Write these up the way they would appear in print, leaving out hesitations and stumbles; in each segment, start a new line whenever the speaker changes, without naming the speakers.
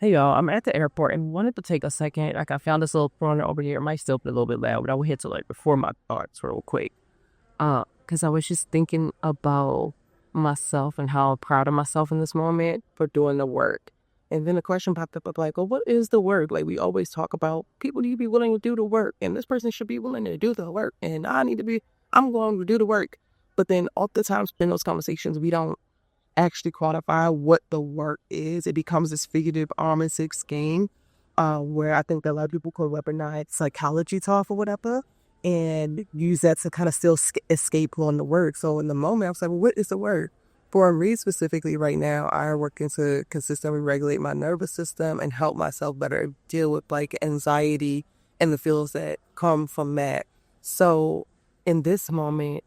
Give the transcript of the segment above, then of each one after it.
Hey y'all, I'm at the airport and wanted to take a second. Like I found this little corner over here. It might still be a little bit loud, but I will hit to like before my thoughts real quick. Because I was just thinking about myself and how proud of myself in this moment for doing the work. And then the question popped up of like, well, what is the work? Like we always talk about people need to be willing to do the work, and this person should be willing to do the work, and I'm going to do the work. But then oftentimes in those conversations, we don't actually quantify what the work is. It becomes this figurative arm and six game, where I think that a lot of people could weaponize psychology talk or whatever and use that to kind of still escape on the work. So in the moment, I was like, well, what is the work? For me specifically right now, I'm working to consistently regulate my nervous system and help myself better deal with like anxiety and the feels that come from that. So in this moment,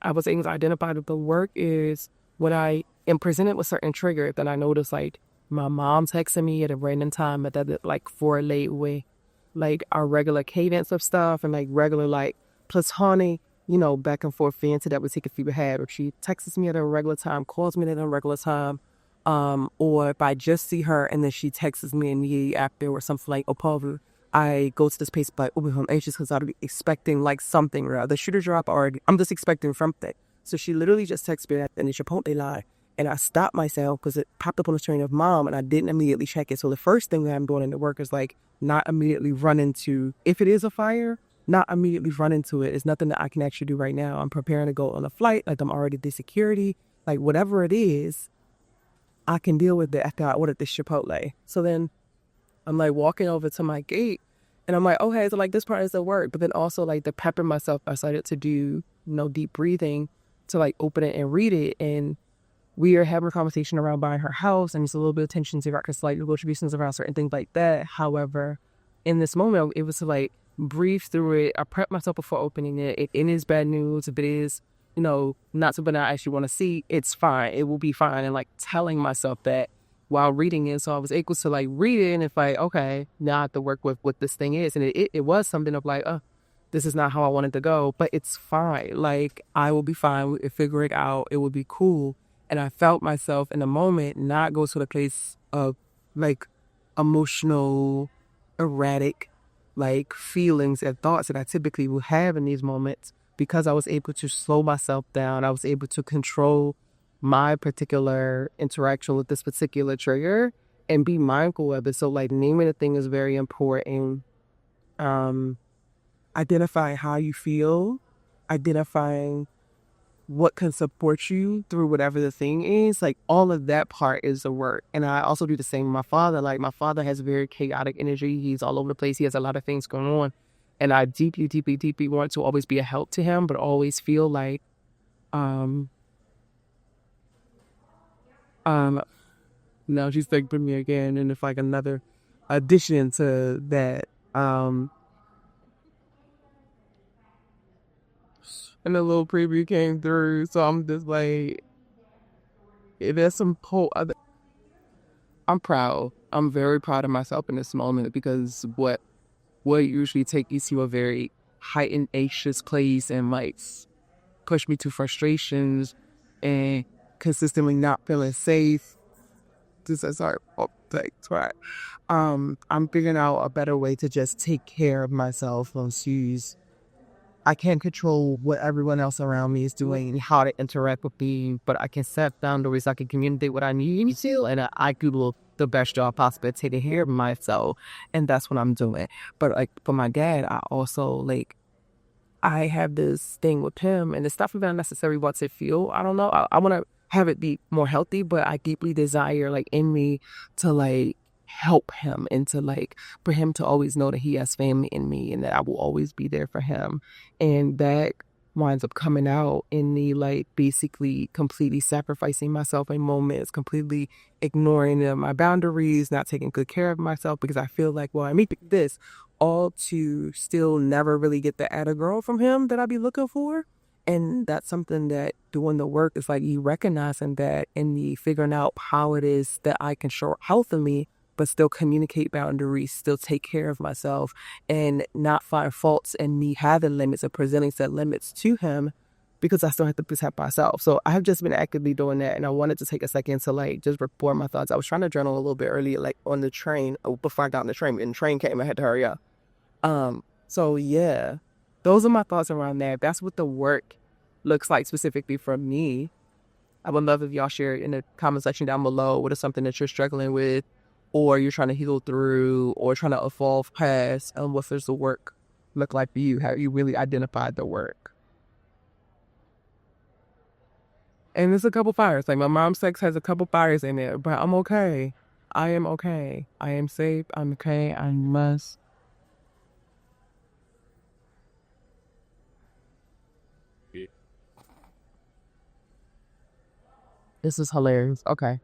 I was able to identify that the work is when I am presented with certain triggers, then I notice like my mom texting me at a random time, but that like for a late way, like our regular cadence of stuff and like regular like platonic, back and forth fancy that we take if we had, or she texts me at a regular time, calls me at a regular time, or if I just see her and then she texts me immediately after or something like, oh, Paul, I go to this place, but I'm anxious because I'll be expecting like something, or the shooter drop, or I'm just expecting something. So she literally just texted me that in the Chipotle line. And I stopped myself because it popped up on the screen of mom and I didn't immediately check it. So the first thing that I'm doing in the work is like not immediately run into, if it is a fire, not immediately run into it. It's nothing that I can actually do right now. I'm preparing to go on a flight. Like I'm already the security, like whatever it is, I can deal with it after I ordered this Chipotle. So then I'm like walking over to my gate and I'm like, okay, so like this part is the work. But then also like to pepper myself, I started to do, deep breathing to like open it and read it. And we are having a conversation around buying her house and there's a little bit of tension to because like negotiations around certain things like that. However, in this moment, it was to like breathe through it. I prep myself before opening it. If it is bad news, if it is, not something I actually want to see, it's fine. It will be fine. And like telling myself that while reading it. So I was able to like read it and it's like, okay, now I have to work with what this thing is. And it was something of like, this is not how I wanted to go, but it's fine. Like I will be fine. We'll figure it out. It will be cool. And I felt myself in the moment not go to the place of like emotional, erratic, like feelings and thoughts that I typically will have in these moments because I was able to slow myself down. I was able to control my particular interaction with this particular trigger and be mindful of it. So like naming a thing is very important. Identifying how you feel, identifying what can support you through whatever the thing is, like all of that part is the work. And I also do the same with my father. Like my father has very chaotic energy. He's all over the place. He has a lot of things going on. And I deeply, deeply, deeply want to always be a help to him, but always feel like, now she's thanking me again. And it's like another addition to that. And the little preview came through. So I'm just like, there's some I'm proud. I'm very proud of myself in this moment because what usually take you to a very heightened, anxious place and like push me to frustrations and consistently not feeling safe. This is our things, right? I'm figuring out a better way to just take care of myself on shoes. I can't control what everyone else around me is doing and how to interact with me, but I can set boundaries. I can communicate what I need to, and I do the best job possible to take care of myself, and that's what I'm doing. But like for my dad, I also like I have this thing with him, and the stuff that I necessarily want to feel. I don't know. I want to have it be more healthy, but I deeply desire like in me to like help him and to like for him to always know that he has family in me and that I will always be there for him. And that winds up coming out in me like basically completely sacrificing myself in moments, completely ignoring my boundaries, not taking good care of myself because I feel like, well, I meet this all to still never really get the atta girl from him that I be looking for. And that's something that doing the work is like you recognizing that and the figuring out how it is that I can show health in me, but still communicate boundaries, still take care of myself and not find faults in me having limits or presenting said limits to him because I still have to protect myself. So I have just been actively doing that, and I wanted to take a second to like just report my thoughts. I was trying to journal a little bit earlier, like on the train, before I got on the train, and the train came, I had to hurry up. So yeah, those are my thoughts around that. That's what the work looks like specifically for me. I would love if y'all share in the comment section down below what is something that you're struggling with, or you're trying to heal through, or trying to evolve past, and what does the work look like for you? How you really identified the work? And there's a couple fires. Like my mom's sex has a couple fires in it, but I'm okay. I am okay. I am safe. I'm okay. I must. This is hilarious. Okay.